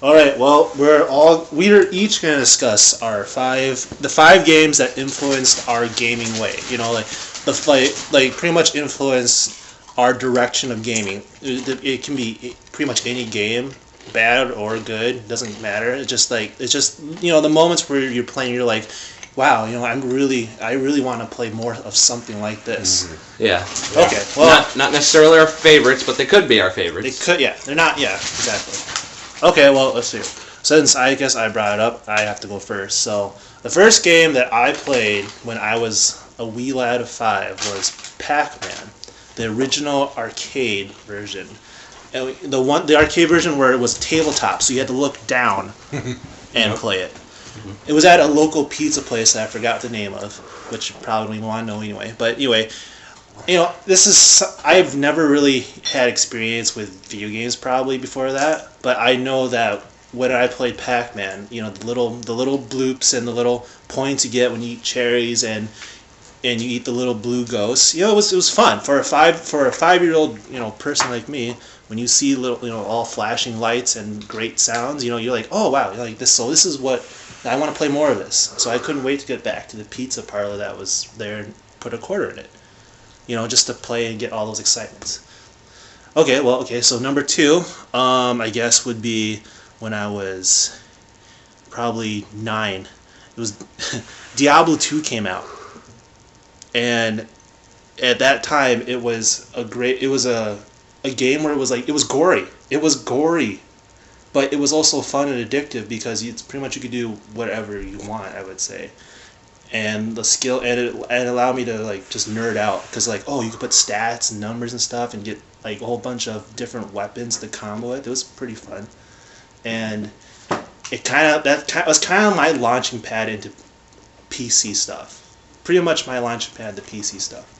All right. Well, we're each going to discuss the five games that influenced our gaming way. Like pretty much influenced our direction of gaming. It can be pretty much any game, bad or good, doesn't matter. It's just the moments where you're playing, you're like, wow, I really want to play more of something like this. Mm-hmm. Yeah. Okay. Well, not necessarily our favorites, but they could be our favorites. They could. Yeah. They're not. Yeah. Exactly. Okay, well, let's see. Since I guess I brought it up, I have to go first. So, the first game that I played when I was a wee lad of 5 was Pac-Man, the original arcade version. And the arcade version where it was tabletop, so you had to look down and play it. It was at a local pizza place that I forgot the name of, which you probably don't want to know anyway. But anyway, I've never really had experience with video games probably before that, but I know that when I played Pac-Man, the little bloops and the little points you get when you eat cherries and you eat the little blue ghosts, it was fun for a 5-year-old person like me. When you see little all flashing lights and great sounds, you're like, oh wow, like this. So this is what I want to play more of this. So I couldn't wait to get back to the pizza parlor that was there and put a quarter in it. Just to play and get all those excitements. Okay, so number 2, I guess would be when I was probably 9. It was Diablo 2 came out. And at that time, it was a game where it was gory. It was gory. But it was also fun and addictive because it's pretty much you could do whatever you want, I would say. And the skill, and it allowed me to just nerd out because you could put stats and numbers and stuff and get a whole bunch of different weapons to combo it. It was pretty fun, and that was kind of my launching pad into PC stuff. Pretty much my launching pad to PC stuff.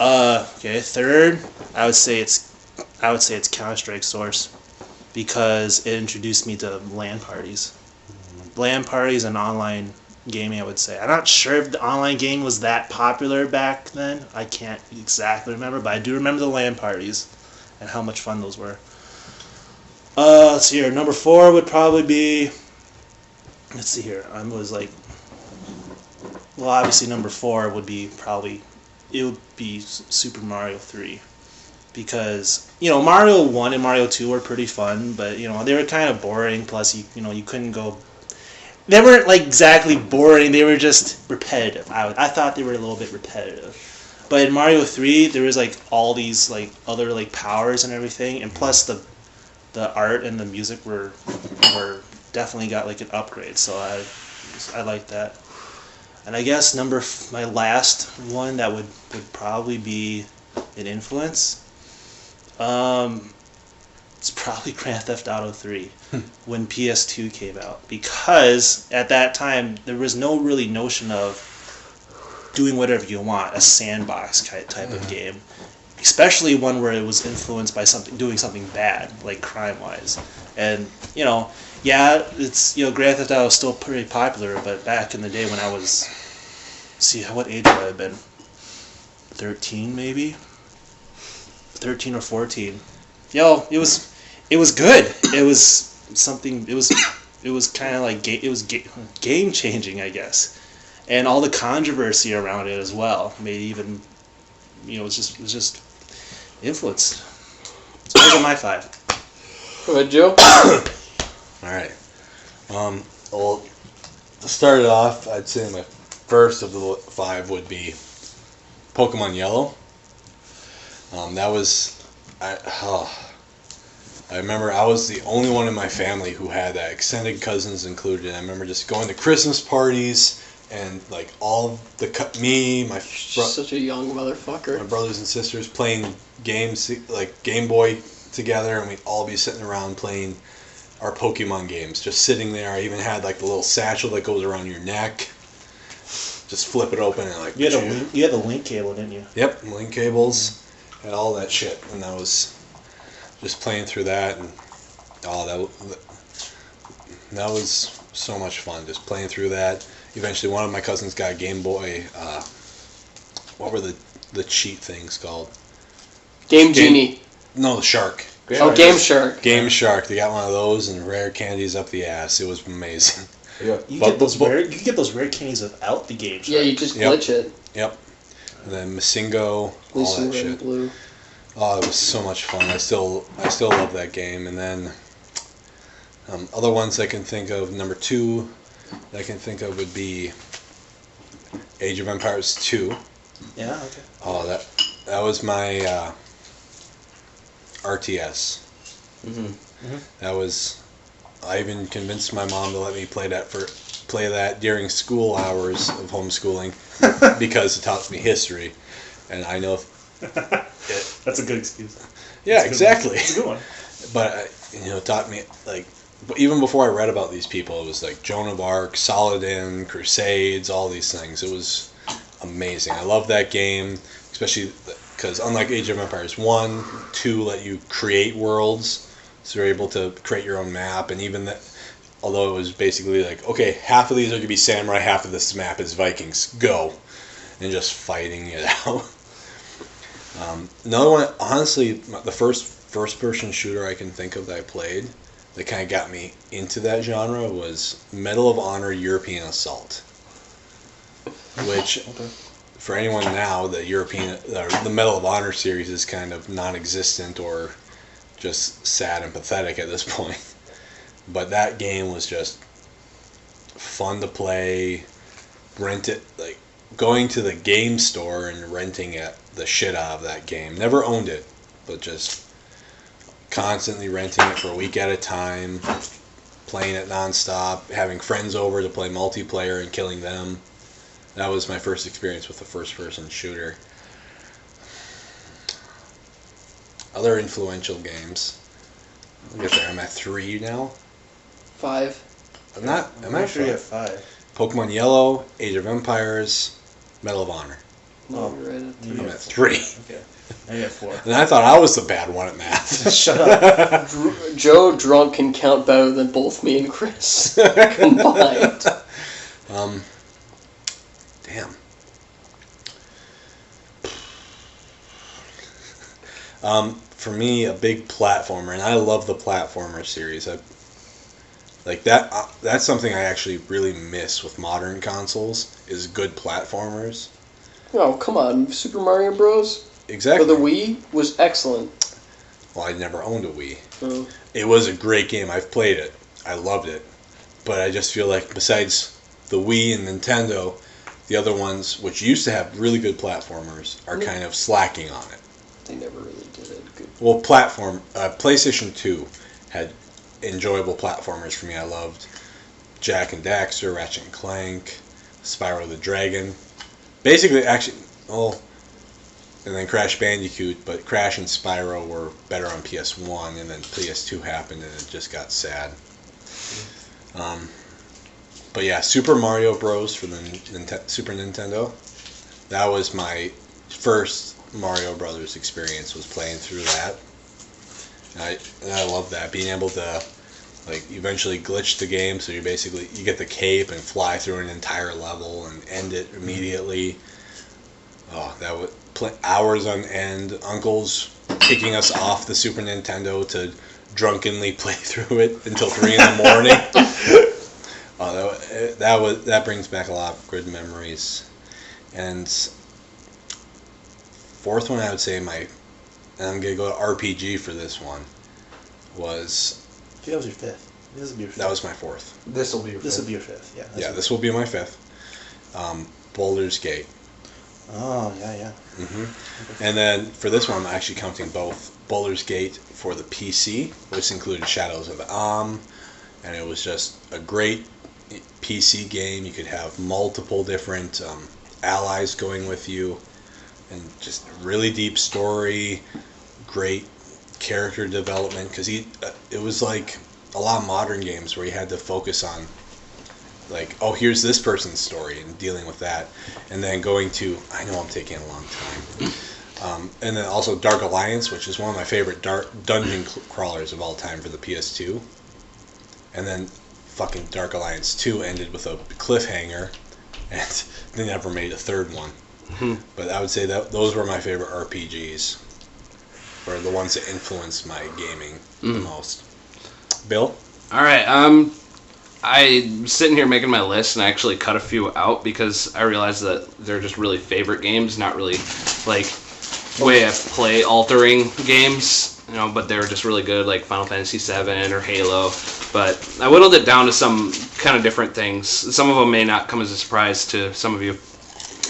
Okay, third, I would say it's Counter-Strike Source because it introduced me to LAN parties. LAN parties and online gaming, I would say. I'm not sure if the online game was that popular back then. I can't exactly remember, but I do remember the LAN parties and how much fun those were. Let's see here. Number 4 would probably be... Let's see here. Obviously number 4 would be Super Mario 3. Because, Mario 1 and Mario 2 were pretty fun, but, they were kind of boring. Plus, you couldn't go... They weren't exactly boring. They were just repetitive. I thought they were a little bit repetitive. But in Mario 3, there was all these other powers and everything, and plus the art and the music were definitely got an upgrade. So I like that. And I guess my last one that would probably be an influence. It's probably Grand Theft Auto 3 when PS2 came out, because at that time there was no really notion of doing whatever you want, a sandbox type of game, especially one where it was influenced by doing something bad, like crime-wise. And it's Grand Theft Auto is still pretty popular, but back in the day when I was, what age would I have been? 13 maybe, 13 or 14. It was good. It was something. It was kind of game changing, I guess, and all the controversy around it as well made it even. It was just influenced. So those are my 5. Go ahead, Joe. All right. Well, to start it off, I'd say my first of the 5 would be Pokemon Yellow. That was. I remember I was the only one in my family who had that, extended cousins included. I remember just going to Christmas parties and all my such a young motherfucker. My brothers and sisters playing games Game Boy together, and we'd all be sitting around playing our Pokemon games, just sitting there. I even had the little satchel that goes around your neck. Just flip it open and you had the link cable, didn't you? Yep, link cables. Had all that shit, and I was just playing through that, and that was so much fun, just playing through that. Eventually, one of my cousins got a Game Boy. What were the cheat things called? Game Genie. No, the Shark. Oh, Game Shark. Game Shark. They got one of those and rare candies up the ass. It was amazing. Yeah. You But- get those but- rare. You can get those rare candies without the game. Yeah, you just glitch it. Yep. And then Masingo, Blue, all that red, and shit. blue. Oh, it was so much fun. I still love that game. And then other ones I can think of. Number 2 that I can think of would be Age of Empires 2. Yeah. Okay. Oh, that was my RTS. That was. I even convinced my mom to let me play that during school hours of homeschooling because it taught me history, and I know. That's a good excuse. Yeah, That's a good exactly. one. It's a good one. But it taught me like. But even before I read about these people, it was like Joan of Arc, Saladin, Crusades, all these things. It was amazing. I love that game, especially because unlike Age of Empires 1, 2 let you create worlds, so you're able to create your own map, and even that, although it was basically like, okay, half of these are going to be samurai, half of this map is Vikings, go, and just fighting it out. Another one, honestly, the first-person shooter I can think of that I played that kind of got me into that genre was Medal of Honor European Assault, which for anyone now, the Medal of Honor series is kind of non-existent or just sad and pathetic at this point. But that game was just fun to play, rent it, like going to the game store and renting the shit out of that game. Never owned it, but just constantly renting it for a week at a time, playing it nonstop, having friends over to play multiplayer and killing them. That was my first experience with a first-person shooter. Other influential games. I'll get there. I'm at 3 now. 5. I'm not. I'm at sure you have 5? 5. Pokemon Yellow, Age of Empires, Medal of Honor. No, you're right at You 3. I'm at 3. Okay. I have 4. And I thought I was the bad one at math. Shut up. Joe drunk can count better than both me and Chris combined. Damn. For me, a big platformer, and I love the platformer series. Like that. That's something I actually really miss with modern consoles is good platformers. Oh, come on. Super Mario Bros. Exactly. For the Wii was excellent. Well, I never owned a Wii. Oh. It was a great game. I've played it. I loved it. But I just feel like besides the Wii and Nintendo, the other ones, which used to have really good platformers, are kind of slacking on it. They never really did it good. Well, PlayStation 2 had enjoyable platformers for me. I loved Jak and Daxter, Ratchet and Clank, Spyro the Dragon. Basically, actually, and then Crash Bandicoot, but Crash and Spyro were better on PS1, and then PS2 happened, and it just got sad. But yeah, Super Mario Bros. For the Super Nintendo, that was my first Mario Brothers experience, was playing through that. And I love that, being able to eventually glitch the game, so you get the cape and fly through an entire level and end it immediately. Oh, that would hours on end. Uncles kicking us off the Super Nintendo to drunkenly play through it until 3 in the morning. That brings back a lot of good memories. And fourth one, I would say and I'm gonna go to RPG for this one, was. I think that was your 5th. This would be your 5th. That was my 4th. This will be your This fifth. would be your 5th. Yeah. Yeah, this will be my 5th. Baldur's Gate. Oh yeah. And then for this one, I'm actually counting both Baldur's Gate for the PC, which included Shadows of Amn, and it was just a great PC game. You could have multiple different allies going with you, and just really deep story, great character development, because it was like a lot of modern games where you had to focus on here's this person's story and dealing with that, and then going to, I know I'm taking a long time, and then also Dark Alliance, which is one of my favorite dungeon crawlers of all time for the PS2, and then fucking Dark Alliance 2 ended with a cliffhanger, and they never made a third one. But I would say that those were my favorite RPGs. were the ones that influenced my gaming the most. Bill? All right. I'm sitting here making my list, and I actually cut a few out because I realized that they're just really favorite games, not really like way I play altering games. But they were just really good, like Final Fantasy VII or Halo. But I whittled it down to some kind of different things. Some of them may not come as a surprise to some of you.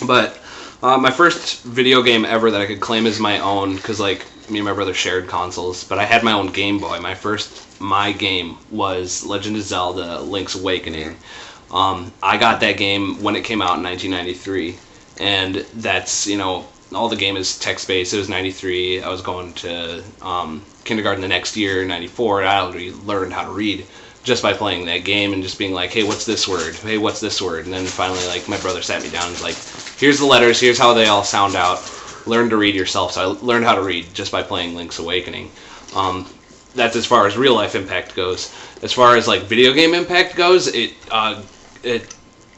But my first video game ever that I could claim as my own, because like me and my brother shared consoles, but I had my own Game Boy. My game was Legend of Zelda: Link's Awakening. I got that game when it came out in 1993, and that's all the game is text-based. It was 93. I was going to kindergarten the next year, 94, and I already learned how to read just by playing that game and just being like, hey, what's this word? Hey, what's this word? And then finally, like, my brother sat me down and was like, here's the letters, here's how they all sound out. Learn to read yourself. So I learned how to read just by playing Link's Awakening. That's as far as real-life impact goes. As far as, like, video game impact goes, it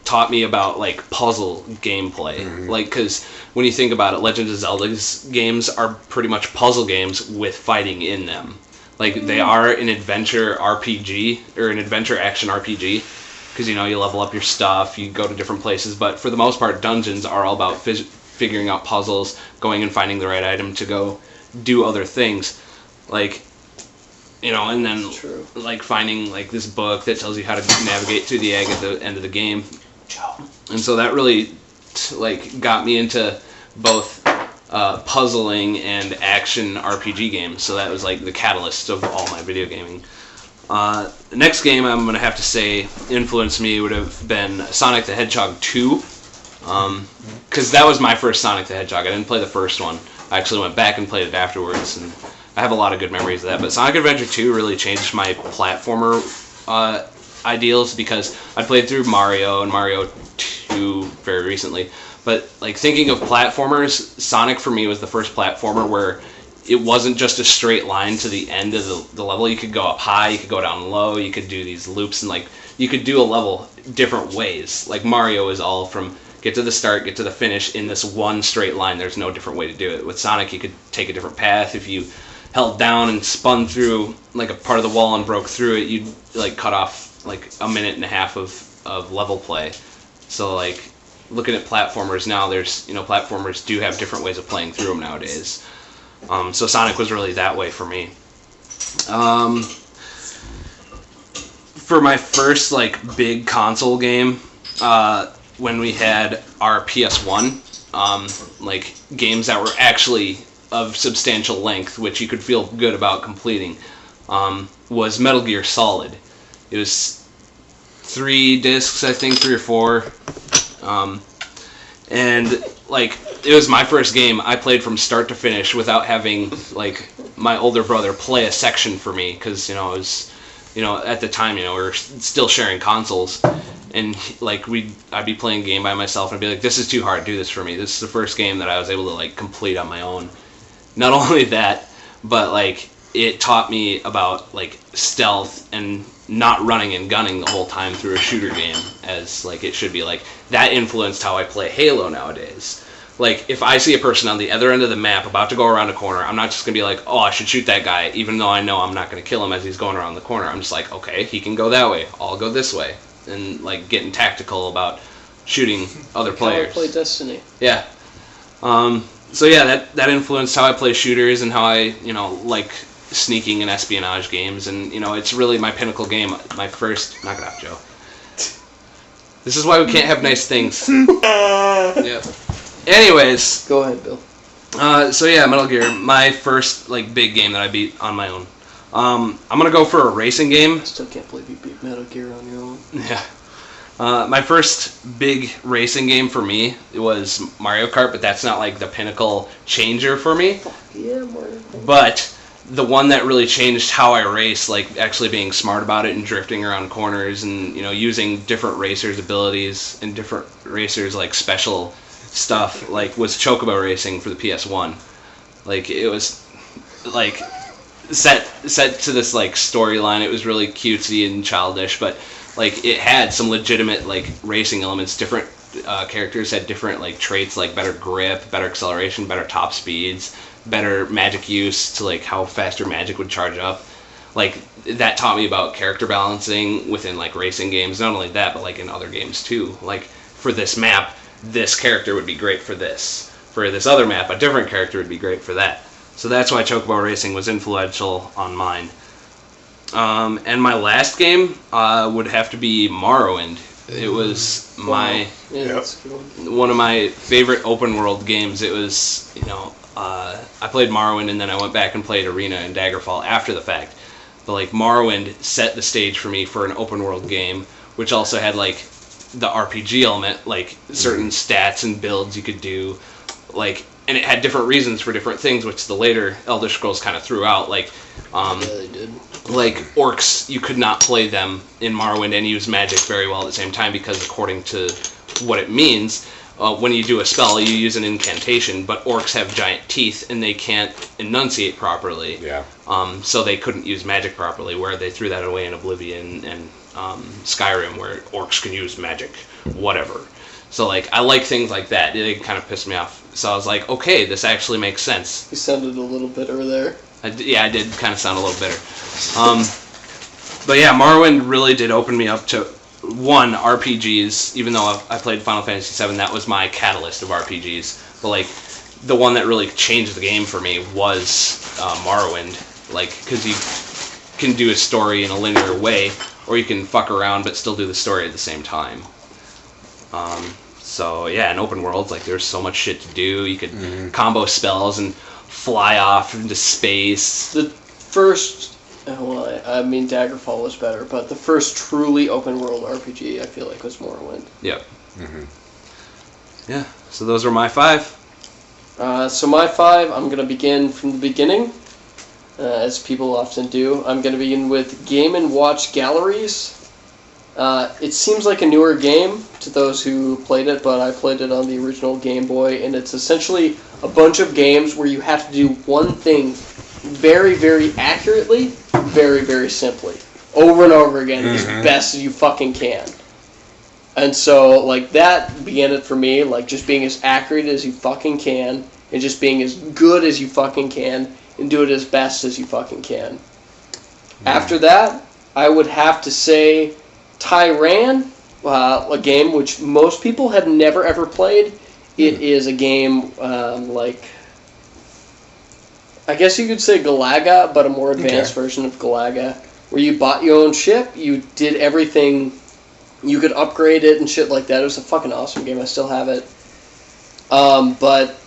taught me about like puzzle gameplay, like because when you think about it, Legend of Zelda's games are pretty much puzzle games with fighting in them. Like they are an adventure RPG or an adventure action RPG because you level up your stuff, you go to different places, but for the most part, dungeons are all about figuring out puzzles, going and finding the right item to go do other things, like. And then like finding like this book that tells you how to navigate through the egg at the end of the game. And so that really like got me into both puzzling and action RPG games. So that was like the catalyst of all my video gaming. The next game I'm going to have to say influenced me would have been Sonic the Hedgehog 2. Because that was my first Sonic the Hedgehog. I didn't play the first one. I actually went back and played it afterwards, and I have a lot of good memories of that. But Sonic Adventure 2 really changed my platformer ideals because I played through Mario and Mario 2 very recently. But like thinking of platformers, Sonic for me was the first platformer where it wasn't just a straight line to the end of the level. You could go up high, you could go down low, you could do these loops, and like you could do a level different ways. Like Mario is all from get to the start, get to the finish in this one straight line. There's no different way to do it. With Sonic, you could take a different path. If you held down and spun through like a part of the wall and broke through it, you'd like cut off like a minute and a half of level play. So like looking at platformers now, there's platformers do have different ways of playing through them nowadays. So Sonic was really that way for me. For my first like big console game, when we had our PS1, like games that were actually of substantial length, which you could feel good about completing, was Metal Gear Solid. It was 3 discs, I think, 3 or 4. And like it was my first game I played from start to finish without having like my older brother play a section for me, because it was at the time we were still sharing consoles, and like I'd be playing a game by myself and I'd be like, this is too hard, do this for me. This is the first game that I was able to like complete on my own. Not only that, but like it taught me about like stealth and not running and gunning the whole time through a shooter game as like it should be. Like that influenced how I play Halo nowadays. Like if I see a person on the other end of the map about to go around a corner, I'm not just gonna be like, oh, I should shoot that guy, even though I know I'm not gonna kill him as he's going around the corner. I'm just like, okay, he can go that way, I'll go this way, and like getting tactical about shooting other players. How I play Destiny. Yeah. So yeah, that influenced how I play shooters and how I like sneaking and espionage games, and it's really my pinnacle game. My first, knock it off, Joe. This is why we can't have nice things. Yeah. Anyways, go ahead, Bill. So yeah, Metal Gear, my first like big game that I beat on my own. I'm gonna go for a racing game. I still can't believe you beat Metal Gear on your own. Yeah. My first big racing game for me was Mario Kart, but that's not like the pinnacle changer for me. Fuck yeah, Mario Kart. But the one that really changed how I race, like actually being smart about it and drifting around corners and using different racers' abilities and different racers' like special stuff, like was Chocobo Racing for the PS1. Like it was like set to this like storyline. It was really cutesy and childish, but like it had some legitimate like racing elements. Different characters had different like traits, like better grip, better acceleration, better top speeds, better magic use to like how faster magic would charge up. Like that taught me about character balancing within like racing games. Not only that, but like in other games too. Like for this map, this character would be great for this. For this other map, a different character would be great for that. So that's why Chocobo Racing was influential on mine. And my last game would have to be Morrowind. It was my one of my favorite open world games. It was, I played Morrowind and then I went back and played Arena and Daggerfall after the fact. But like Morrowind set the stage for me for an open world game, which also had like the RPG element, like certain stats and builds you could do, like, and it had different reasons for different things, which the later Elder Scrolls kind of threw out. Like, they did. Like orcs, you could not play them in Morrowind and use magic very well at the same time because according to what it means, when you do a spell, you use an incantation, but orcs have giant teeth and they can't enunciate properly. Yeah. So they couldn't use magic properly, where they threw that away in Oblivion and Skyrim, where orcs can use magic, whatever. So like I like things like that. They kind of pissed me off. So I was like, okay, this actually makes sense. You sounded a little bitter there. I did kind of sound a little bitter. But yeah, Morrowind really did open me up to, one, RPGs. Even though I played Final Fantasy VII, that was my catalyst of RPGs. But like, the one that really changed the game for me was Morrowind. Like, because you can do a story in a linear way, or you can fuck around but still do the story at the same time. So yeah, in open worlds, like there's so much shit to do. You could combo spells and fly off into space. The first, I mean Daggerfall was better, but the first truly open world RPG I feel like was Morrowind. Yep. Yeah, so those are my 5. So my 5, I'm going to begin from the beginning, as people often do. I'm going to begin with Game & Watch Galleries. It seems like a newer game to those who played it, but I played it on the original Game Boy, and it's essentially a bunch of games where you have to do one thing very, very accurately, very, very simply, over and over again, as best as you fucking can. And so, like, that began it for me, like, just being as accurate as you fucking can, and just being as good as you fucking can, and do it as best as you fucking can. After that, I would have to say Tyran, a game which most people have never ever played. It is a game like, I guess you could say Galaga, but a more advanced version of Galaga, where you bought your own ship, you did everything, you could upgrade it and shit like that. It was a fucking awesome game. I still have it. But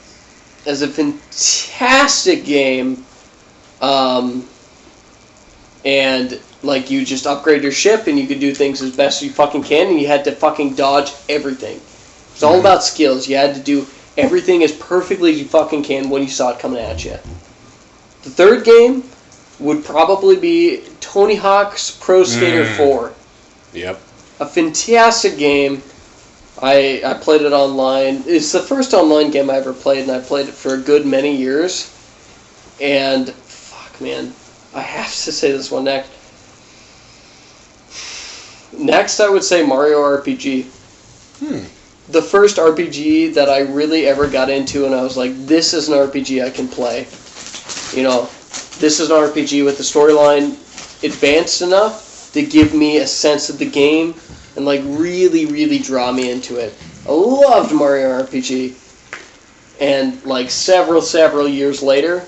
as a fantastic game, and like you just upgrade your ship and you could do things as best as you fucking can, and you had to fucking dodge everything. It's all about skills. You had to do everything as perfectly as you fucking can when you saw it coming at you. The third game would probably be Tony Hawk's Pro Skater 4. Yep. A fantastic game. I played it online. It's the first online game I ever played, and I played it for a good many years. And, fuck, man, I have to say this one next. Next, I would say Mario RPG. The first RPG that I really ever got into, and I was like, this is an RPG I can play. This is an RPG with the storyline advanced enough to give me a sense of the game and, like, really, really draw me into it. I loved Mario RPG. And, like, several years later,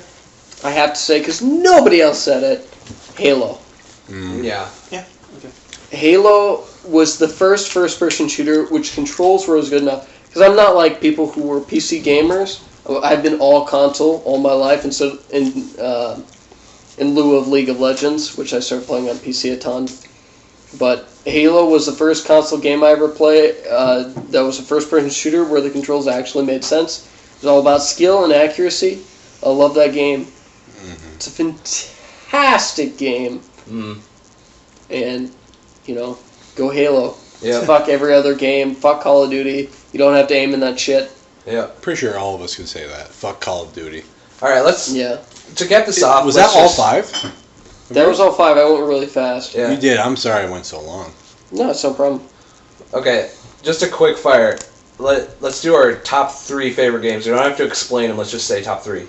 I have to say, because nobody else said it, Halo. Yeah. Yeah. Okay. Halo was the first first-person shooter which controls were good enough. Because I'm not like people who were PC gamers. I've been all console all my life, and so in lieu of League of Legends, which I started playing on PC a ton. But Halo was the first console game I ever played that was a first-person shooter where the controls actually made sense. It was all about skill and accuracy. I love that game. It's a fantastic game. And, go Halo. Yeah. Fuck every other game. Fuck Call of Duty. You don't have to aim in that shit. Yeah. Pretty sure all of us could say that. Fuck Call of Duty. All right, let's. Yeah. To get this off. Was that all 5? That was all 5. I went really fast. Yeah. You did. I'm sorry I went so long. No, it's no problem. Okay, just a quick fire. Let's do our top 3 favorite games. We don't have to explain them. Let's just say top 3.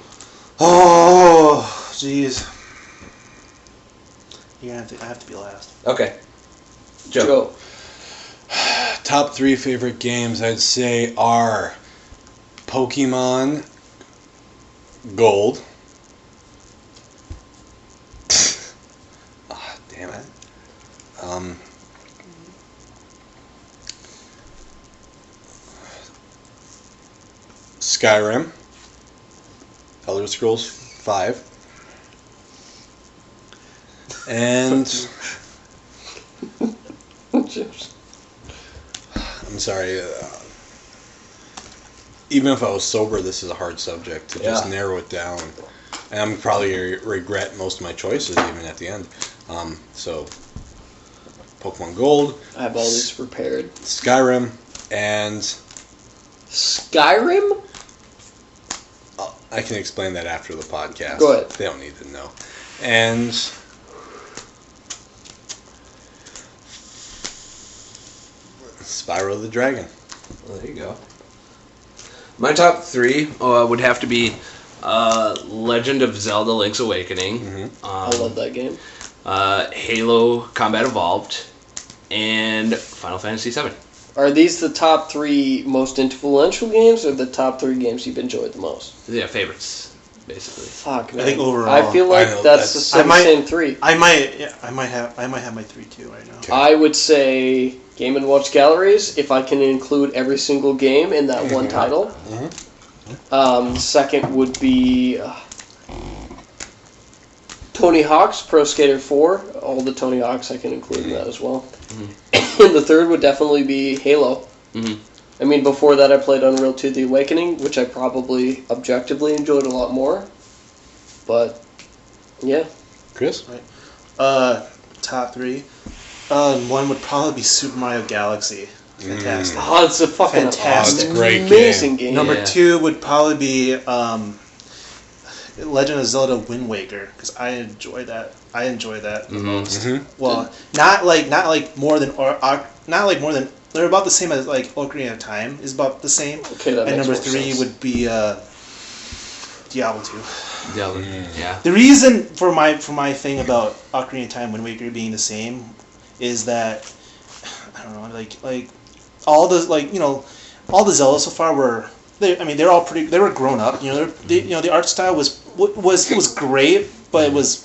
Oh, jeez. I have to be last. Okay. Joe. Joe. Top 3 favorite games I'd say are Pokemon Gold. Ah, damn it. Skyrim. Elder Scrolls 5. And I'm sorry. Even if I was sober, this is a hard subject to just narrow it down. And I'm probably going to regret most of my choices even at the end. So, Pokemon Gold. I have all these prepared. Skyrim. And Skyrim? I can explain that after the podcast. Go ahead. They don't need to know. And Spyro the Dragon. Well, there you go. My top 3 would have to be Legend of Zelda: Link's Awakening. Mm-hmm. I love that game. Halo Combat Evolved, and Final Fantasy VII. Are these the top 3 most influential games, or the top 3 games you've enjoyed the most? Yeah, favorites, basically. Fuck, man. I think overall, I feel like I know, that's the same 3. I might have my 3 too right now. Okay. I would say Game & Watch Galleries, if I can include every single game in that one title. Second would be Tony Hawk's Pro Skater 4. All the Tony Hawks I can include in that as well. And the third would definitely be Halo. I mean, before that I played Unreal 2 The Awakening, which I probably objectively enjoyed a lot more. But, yeah. Chris? Top 3. One would probably be Super Mario Galaxy. Fantastic. Oh, it's a fucking Fantastic. Oh, it's a great amazing game. Number 2 would probably be Legend of Zelda: Wind Waker, because I enjoy that. The most. Mm-hmm. Well, not like more than they're about the same as like Ocarina of Time is about the same. Okay, that And makes number more 3 sense. would be Diablo 2. Yeah. The reason for my thing about Ocarina of Time, Wind Waker being the same, is that I don't know, like all the all the Zeldas so far were they're all pretty. They were grown up. The art style was great, but it was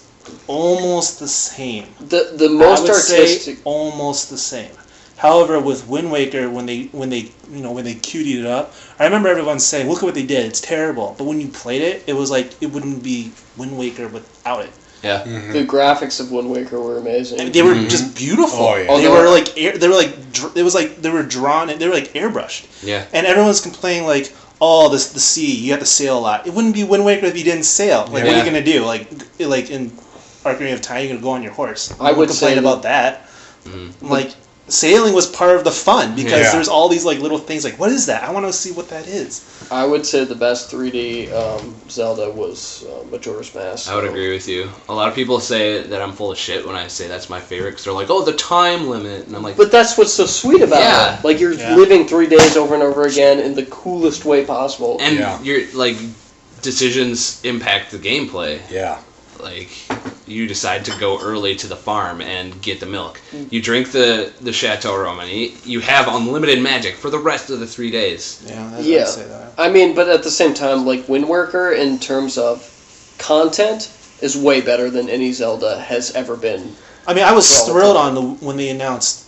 almost the same. The most I would artistic. say almost the same. However, with Wind Waker, when they cutie'd it up, I remember everyone saying, "Look at what they did! It's terrible." But when you played it, it was like it wouldn't be Wind Waker without it. Yeah. The graphics of Wind Waker were amazing. I mean, they were just beautiful. Oh, yeah. They were like they were drawn. They were like airbrushed. Yeah. And everyone's complaining like, "Oh, the sea, you have to sail a lot." It wouldn't be Wind Waker if you didn't sail. Like, what are you gonna do? Like in Ocarina of Time, you're gonna go on your horse. I would complain say about that. Like, sailing was part of the fun because there's all these like little things like, what is that? I want to see what that is. I would say the best 3D Zelda was Majora's Mask. I would agree with you. A lot of people say that I'm full of shit when I say that's my favorite because they're like, "Oh, the time limit," and I'm like, But that's what's so sweet about it. Like, you're living 3 days over and over again in the coolest way possible. and you're like, decisions impact the gameplay. Yeah. Like, you decide to go early to the farm and get the milk. You drink the Chateau Romani. You have unlimited magic for the rest of the 3 days. I'd say that. I mean, but at the same time, like, Wind Waker, in terms of content, is way better than any Zelda has ever been. I mean, I was thrilled when they announced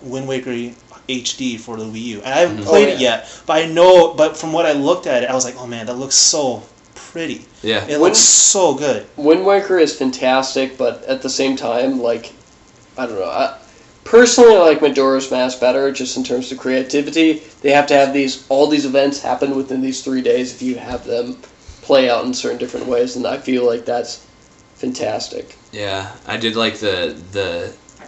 Wind Waker HD for the Wii U, and I haven't played it yet. But from what I looked at it, I was like, oh man, that looks so pretty. Yeah. It looks so good. Wind Waker is fantastic, but at the same time, like, I don't know. Personally, I like Majora's Mask better, just in terms of creativity. They have to have all these events happen within these 3 days if you have them play out in certain different ways, and I feel like that's fantastic. Yeah, I did like the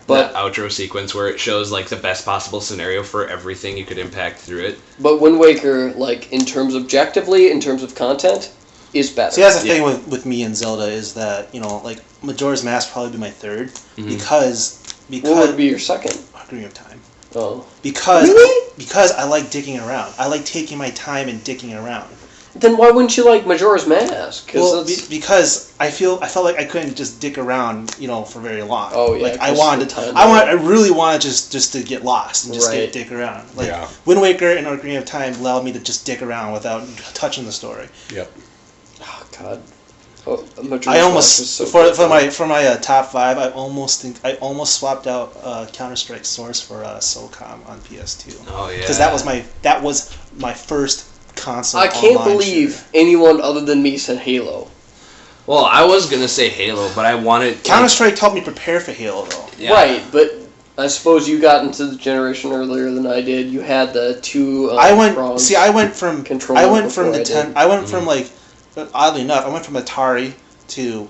outro sequence where it shows like the best possible scenario for everything you could impact through it. But Wind Waker, like, in terms objectively, in terms of content, is better. See, that's the thing with me and Zelda is that, like, Majora's Mask would probably be my third because What would be your second? Ocarina of Time. Oh. Because Really? because I like digging around. I like taking my time and digging around. Then why wouldn't you like Majora's Mask? Well, because I felt like I couldn't just dick around, for very long. Oh yeah, like I really wanted just to get lost and just Right. dick around. Like Wind Waker and Ocarina of Time allowed me to just dick around without touching the story. Yep. Oh God. Oh, Majora's I Mask almost was so for good. my top 5. I almost swapped out Counter-Strike Source for SOCOM on PS2. Oh yeah. Because that was my first console. I can't online believe shooter. anyone other than me said Halo. Well, I was gonna say Halo, but I wanted Counter-Strike helped me prepare for Halo though. Yeah. Right, but I suppose you got into the generation earlier than I did. You had the two. I went from controller I went from before I Nintendo. did. I went from oddly enough, I went from Atari to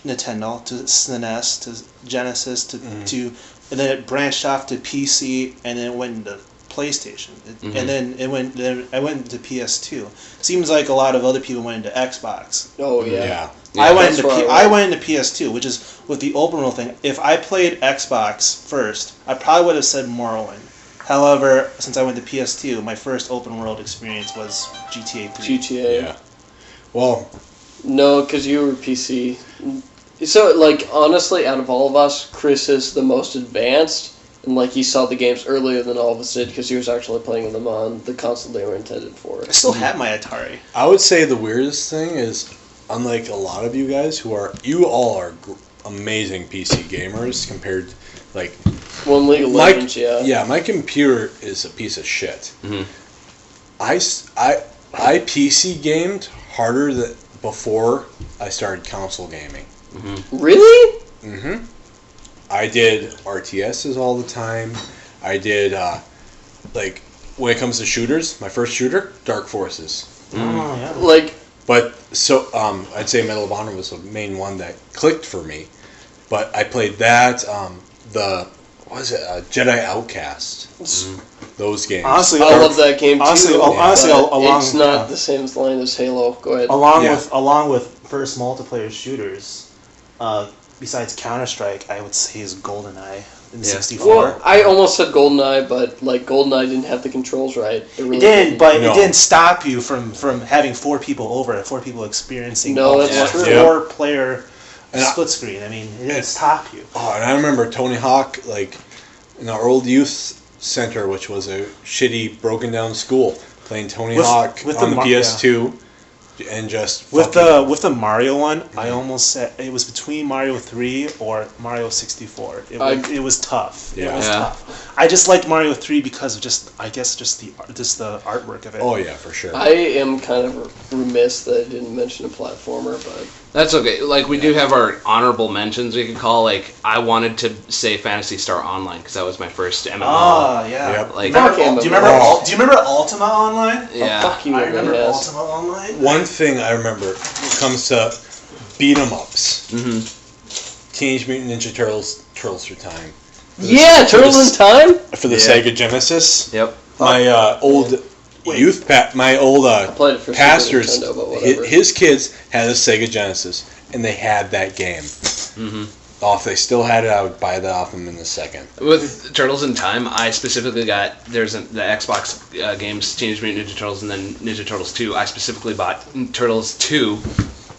Nintendo to SNES to Genesis to and then it branched off to PC and then it went into PlayStation and then I went into PS2. Seems like a lot of other people went into Xbox. Oh yeah. Yeah. I went into that's I went into PS2, which is with the open world thing. If I played Xbox first, I probably would have said Morrowind. However, since I went to PS2, my first open world experience was GTA 3. GTA. Yeah. Well, No, because you were PC. So, honestly, out of all of us, Chris is the most advanced, and, he saw the games earlier than all of us did, because he was actually playing them on the console they were intended for. I still have my Atari. I would say the weirdest thing is, unlike a lot of you guys you all are amazing PC gamers compared, One League of Legends, yeah. Yeah, my computer is a piece of shit. Mhm. I PC gamed harder than before I started console gaming. Really? Mm-hmm. I did RTSs all the time. I did, when it comes to shooters, my first shooter, Dark Forces. Oh, yeah. But, I'd say Medal of Honor was the main one that clicked for me. But I played that, Jedi Outcast. Those games. Honestly, I love that game too. honestly, but it's not the same line as Halo. Go ahead. along with first multiplayer shooters, besides Counter-Strike, I would say is GoldenEye in 64. Well, I almost said GoldenEye, but GoldenEye didn't have the controls right. It didn't, but it didn't stop you from having 4 people over, 4 people experiencing. No, that's true. 4-player split screen. I mean, it didn't stop you. Oh, and I remember Tony Hawk, in our old youth center, which was a shitty, broken down school, playing Tony Hawk on the PS2, and just with the Mario one. I almost said it was between Mario 3 or Mario 64. It was tough. Yeah. It was tough. I just liked Mario 3 because of just the artwork of it. Oh yeah, for sure. I am kind of remiss that I didn't mention a platformer, but That's okay. We do have our honorable mentions we could call. I wanted to say Phantasy Star Online because that was my first MMO. Oh yeah. Yep. Do you remember Ultima Online? Yeah. fuck you, I remember yes. Ultima Online. One thing I remember when it comes to beat 'em ups. Teenage Mutant Ninja Turtles Through Time. Yeah, Turtles in Time? For the Sega Genesis. Yep. My old played it for Super pastors, Nintendo, but whatever. his kids had a Sega Genesis, and they had that game. If they still had it, I would buy that off them in a second. With Turtles in Time, I specifically got the Xbox games, Teenage Mutant Ninja Turtles, and then Ninja Turtles 2. I specifically bought Turtles 2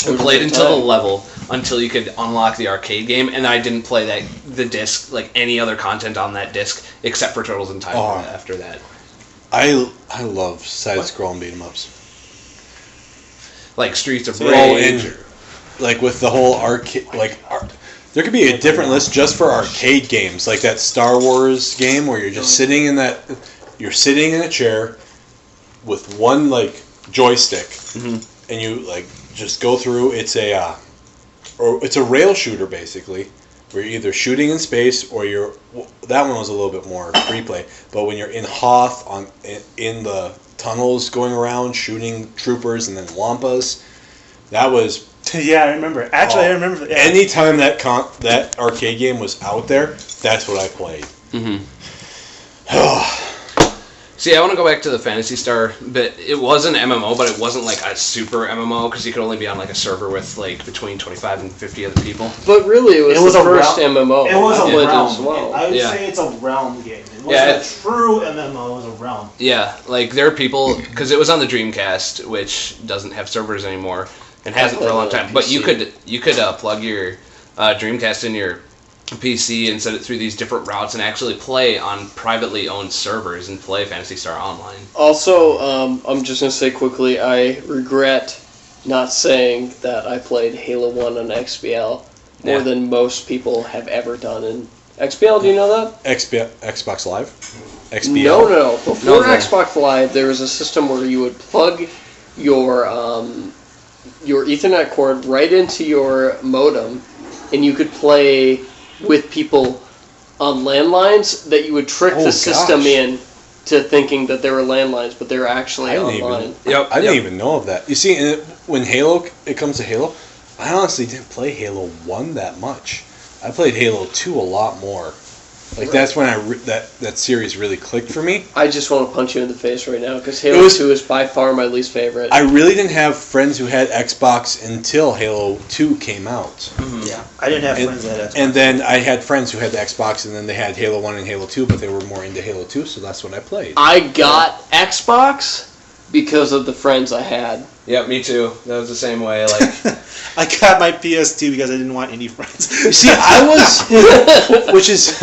and played until the level until you could unlock the arcade game, and I didn't play the disc any other content on that disc except for Turtles in Time after that. I love side-scrolling beat 'em ups. Like Streets of Rage. With the whole arcade, there could be a different list just for arcade games, like that Star Wars game where you're just sitting in a chair with one joystick, and you just go through. It's a rail shooter basically, where you're either shooting in space or that one was a little bit more free play. But when you're in Hoth in the tunnels going around shooting troopers and then wampas, that was. Yeah, I remember. Actually, I remember. Yeah. Anytime that arcade game was out there, that's what I played. See, I want to go back to the Phantasy Star bit. It was an MMO, but it wasn't like a super MMO because you could only be on like a server with like between 25 and 50 other people. But really, it was the first MMO. It was I a played realm. as well. I would Yeah. say it's a realm game. It wasn't Yeah, a true MMO. It was a realm. Yeah, like there are people because it was on the Dreamcast, which doesn't have servers anymore and hasn't for a long time. But you could plug your Dreamcast in your PC and set it through these different routes and actually play on privately owned servers and play Phantasy Star Online. Also, I'm just going to say quickly, I regret not saying that I played Halo 1 on XBL more than most people have ever done. In XBL, do you know that? Xbox Live? XBL? No. Before Xbox Live, there was a system where you would plug your Ethernet cord right into your modem, and you could play with people on landlines that you would trick the system in to thinking that they were landlines, but they were actually online. I didn't even know of that. You see, when it comes to Halo, I honestly didn't play Halo 1 that much. I played Halo 2 a lot more. Like, that's when that series really clicked for me. I just want to punch you in the face right now, because Halo 2 is by far my least favorite. I really didn't have friends who had Xbox until Halo 2 came out. Mm-hmm. Yeah, I didn't have friends that had Xbox. And then I had friends who had the Xbox, and then they had Halo 1 and Halo 2, but they were more into Halo 2, so that's what I played. I got Xbox because of the friends I had. Yeah, me too. That was the same way. Like, I got my PS2 because I didn't want any friends. See, I was, which is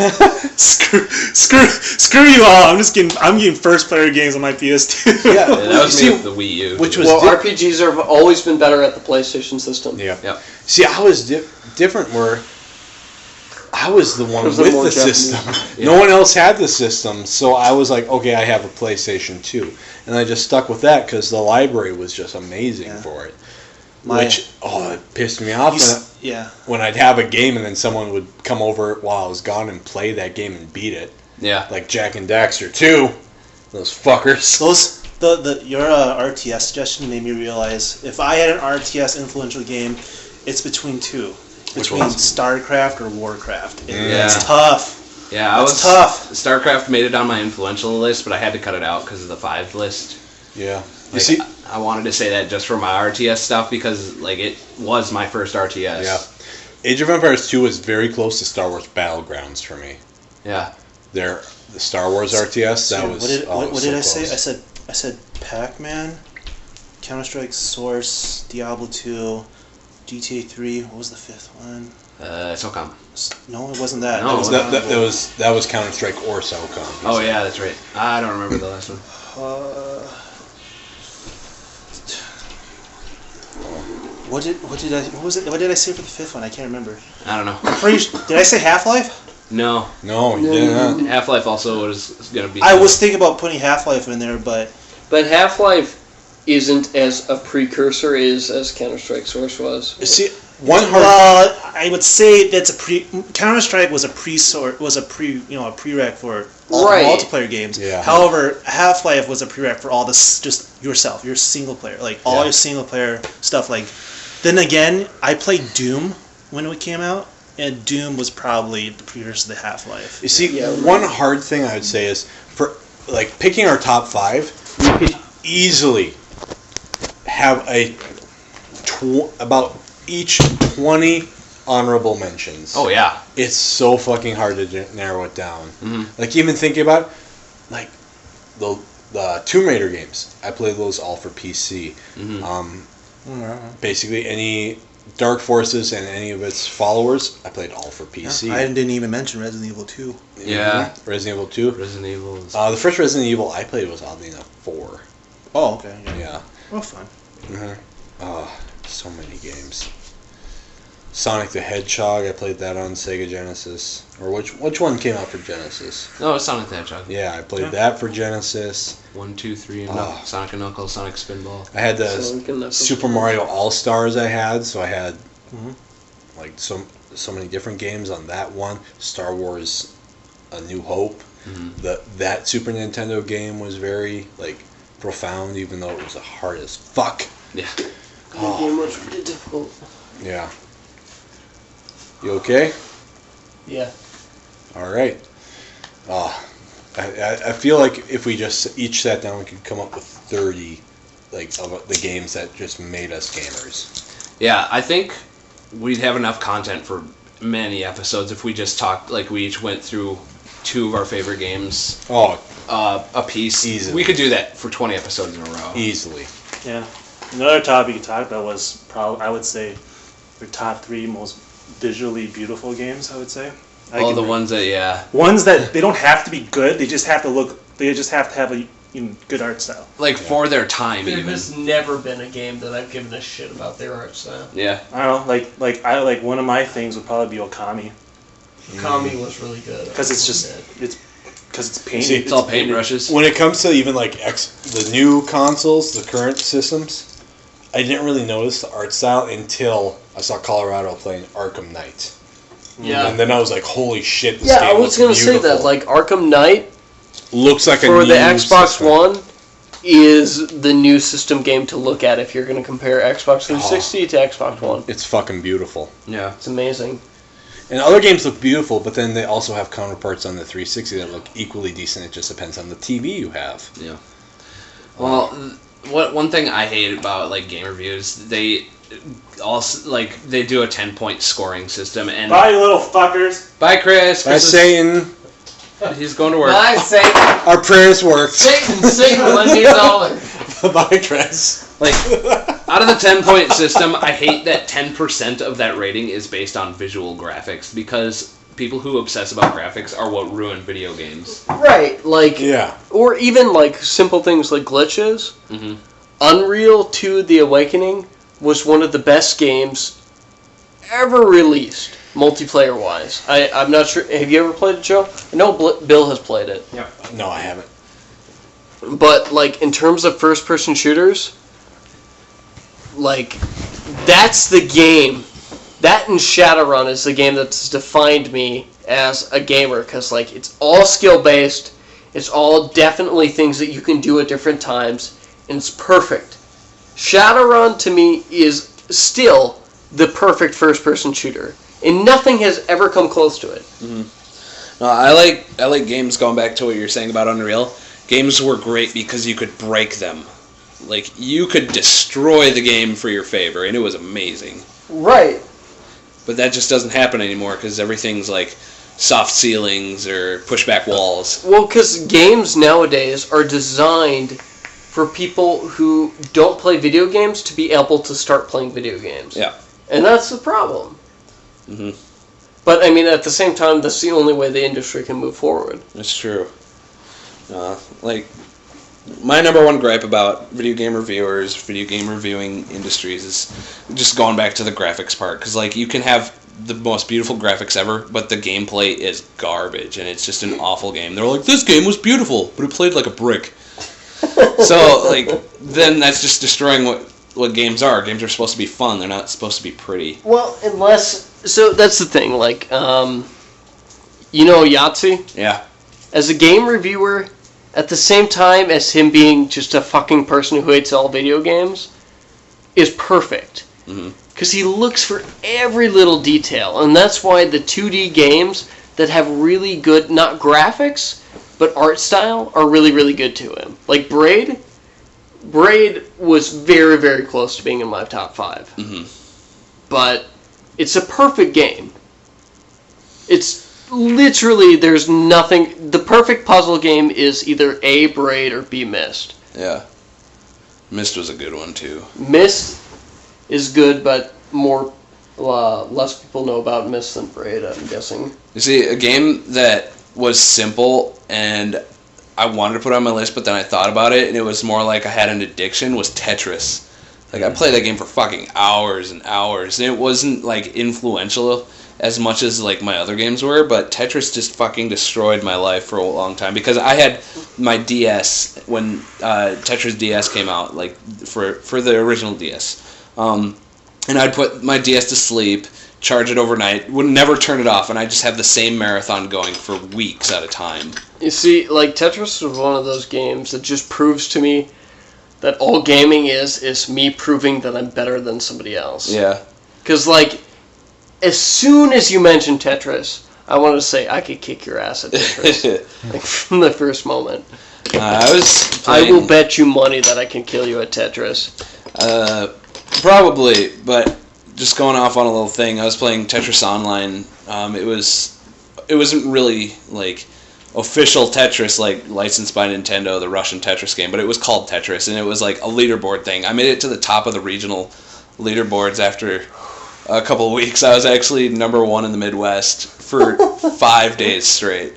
screw you all. I'm getting first player games on my PS2. Yeah, that was me with the Wii U. Which was RPGs have always been better at the PlayStation system. Yeah. Yep. See, I was different where I was the one with the system. Yeah. No one else had the system, so I was like, okay, I have a PlayStation 2. And I just stuck with that because the library was just amazing for it. It pissed me off when I'd have a game and then someone would come over while I was gone and play that game and beat it. Yeah. Like Jack and Daxter 2. Those fuckers. Your RTS suggestion made me realize if I had an RTS influential game, it's between two. Between StarCraft or Warcraft. It's tough. Yeah, it's tough. StarCraft made it on my influential list, but I had to cut it out because of the 5 list. Yeah. You see, I wanted to say that just for my RTS stuff because like it was my first RTS. Yeah. Age of Empires 2 was very close to Star Wars Battlegrounds for me. Yeah. The Star Wars RTS, that was what did I close. say? I said Pac-Man, Counter-Strike Source, Diablo 2, GTA 3. What was the fifth one? SOCOM. No, it wasn't that. No, that was Counter-Strike or SOCOM. Oh yeah, that's right. I don't remember the last one. What did I say for the fifth one? I can't remember. I don't know. Did I say Half-Life? No. No, you didn't. Half-Life also was gonna be. I was thinking about putting Half-Life in there, but Half-Life isn't as a precursor as Counter-Strike Source was. See, I would say that's Counter-Strike was a prereq for all the multiplayer games. Yeah. However, Half-Life was a prereq for all this, just yourself, your single player, like all your single player stuff. Like, then again, I played Doom when it came out, and Doom was probably the precursor to Half-Life. You see, one hard thing I would say is for like picking our top 5, we could easily have about each 20 honorable mentions. Oh yeah. It's so fucking hard to narrow it down. Mm-hmm. Like even thinking about like the Tomb Raider games. I played those all for PC. Mm-hmm. Basically any Dark Forces and any of its followers, I played all for PC. I didn't even mention Resident Evil 2. Yeah. Resident Evil 2. Resident Evil. The first Resident Evil I played was oddly enough 4. Oh, okay. Yeah. Well, fun. Mm-hmm. Oh, so many games. Sonic the Hedgehog, I played that on Sega Genesis. Or which one came out for Genesis? No, it's Sonic the Hedgehog. Yeah, I played that for Genesis. 1, 2, 3, and Sonic and Knuckles, Sonic Spinball. I had the Super Mario All-Stars I had, so I had like so many different games on that one. Star Wars A New Hope. Mm-hmm. That Super Nintendo game was very like profound, even though it was hard as fuck. Yeah. The game was really difficult. Yeah. You okay? Yeah. All right. I feel like if we just each sat down, we could come up with 30 of the games that just made us gamers. Yeah, I think we'd have enough content for many episodes if we just talked, like we each went through 2 of our favorite games a piece. Easily. We could do that for 20 episodes in a row. Easily. Yeah. Another topic you talked about was I would say, your top 3 most visually beautiful games, I would say. The ones that, yeah. Ones that they don't have to be good, they just have to have a good art style. Like, for their time, There even. has never been a game that I've given a shit about their art style. Yeah. I don't know, one of my things would probably be Okami. Okami was really good. Because it's painted. See, It's all paintbrushes. When it comes to even the new consoles, the current systems, I didn't really notice the art style until I saw Colorado playing Arkham Knight. Yeah. And then I was like, holy shit, this Yeah, game I was looks going to say that. Like, Arkham Knight looks like a for new the Xbox system. One is the new system game to look at if you're going to compare Xbox 360 to Xbox One. It's fucking beautiful. Yeah. It's amazing. And other games look beautiful, but then they also have counterparts on the 360 that look equally decent. It just depends on the TV you have. Yeah. Well, one thing I hate about, like, game reviews, they also, like, they do a 10-point scoring system, and... Bye, you little fuckers! Bye, Chris! By Satan, He's going to work. Bye, Satan. our prayers worked. Satan, lend me $1. Bye, Chris. Like, out of the 10-point system, I hate that 10% of that rating is based on visual graphics, because people who obsess about graphics are what ruin video games. Right, like... Yeah. Or even, like, simple things like glitches. Mm-hmm. Unreal 2 The Awakening was one of the best games ever released, multiplayer-wise. I'm not sure... Have you ever played it, Joe? I know Bill has played it. Yep. No, I haven't. But, like, in terms of first-person shooters, like, that's the game. That and Shadowrun is the game that's defined me as a gamer, because, like, it's all skill-based, it's all definitely things that you can do at different times, and it's perfect. Shadowrun, to me, is still the perfect first-person shooter, and nothing has ever come close to it. Mm-hmm. No, I like games, going back to what you're saying about Unreal. Games were great because you could break them. Like, you could destroy the game for your favor, and it was amazing. Right. But that just doesn't happen anymore because everything's like soft ceilings or pushback walls. Well, because games nowadays are designed for people who don't play video games to be able to start playing video games. Yeah. And that's the problem. Mm-hmm. But, I mean, at the same time, that's the only way the industry can move forward. That's true. Like, my number one gripe about video game reviewers, video game reviewing industries is just going back to the graphics part. Because, like, you can have the most beautiful graphics ever, but the gameplay is garbage, and it's just an awful game. They're like, this game was beautiful, but it played like a brick. So, like, then that's just destroying what games are. Games are supposed to be fun. They're not supposed to be pretty. Well, unless... So, that's the thing. Like, you know Yahtzee? Yeah. As a game reviewer, at the same time as him being just a fucking person who hates all video games, is perfect. Because he looks for every little detail. And that's why the 2D games that have really good, not graphics, but art style, are really, really good to him. Like Braid was very, very close to being in my top 5. Mm-hmm. But it's a perfect game. It's literally, there's nothing... The perfect puzzle game is either A, Braid, or B, Myst. Yeah. Myst was a good one, too. Myst is good, but less people know about Myst than Braid, I'm guessing. You see, a game that was simple and I wanted to put on my list, but then I thought about it, and it was more like I had an addiction, was Tetris. Like, I played that game for fucking hours and hours, and it wasn't, like, influential as much as, like, my other games were, but Tetris just fucking destroyed my life for a long time, because I had my DS when Tetris DS came out, like, for the original DS. And I'd put my DS to sleep, charge it overnight, would never turn it off, and I'd just have the same marathon going for weeks at a time. You see, like, Tetris was one of those games that just proves to me that all gaming is me proving that I'm better than somebody else. Yeah. Because, like, as soon as you mention Tetris, I wanted to say I could kick your ass at Tetris. Like, from the first moment. I will bet you money that I can kill you at Tetris. Probably, but just going off on a little thing, I was playing Tetris Online. It wasn't really like official Tetris, like licensed by Nintendo, the Russian Tetris game, but it was called Tetris, and it was like a leaderboard thing. I made it to the top of the regional leaderboards after a couple of weeks. I was actually number 1 in the Midwest for 5 days straight.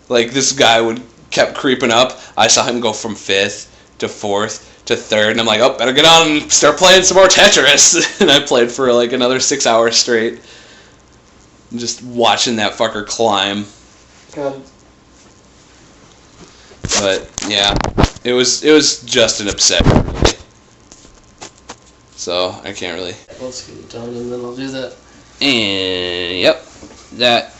Like, this guy kept creeping up. I saw him go from 5th to 4th to 3rd, and I'm like, oh, better get on and start playing some more Tetris. And I played for like another 6 hours straight, just watching that fucker climb. God. But yeah, it was just an obsession, really. So I can't really. Let's get it done, and then I'll do that. And yep, that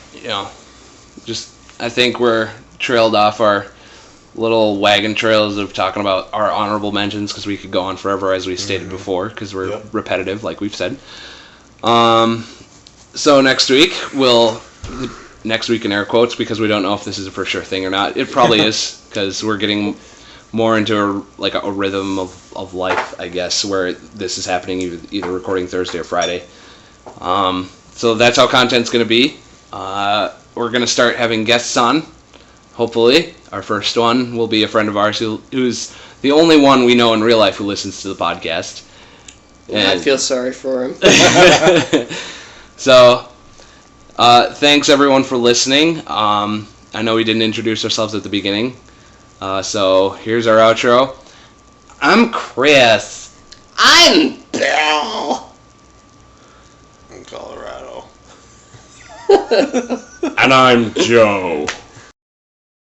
just I think we're trailed off our little wagon trails of talking about our honorable mentions, because we could go on forever, as we stated before, because we're repetitive, like we've said. So next week in air quotes, because we don't know if this is a for sure thing or not. It probably is, because we're getting more into a rhythm of life, I guess, where this is happening either recording Thursday or Friday. So that's how content's going to be. We're going to start having guests on, hopefully. Our first one will be a friend of ours who's the only one we know in real life who listens to the podcast. And I feel sorry for him. So, thanks everyone for listening. I know we didn't introduce ourselves at the beginning. So here's our outro. I'm Chris. I'm Bill. In Colorado. And I'm Joe.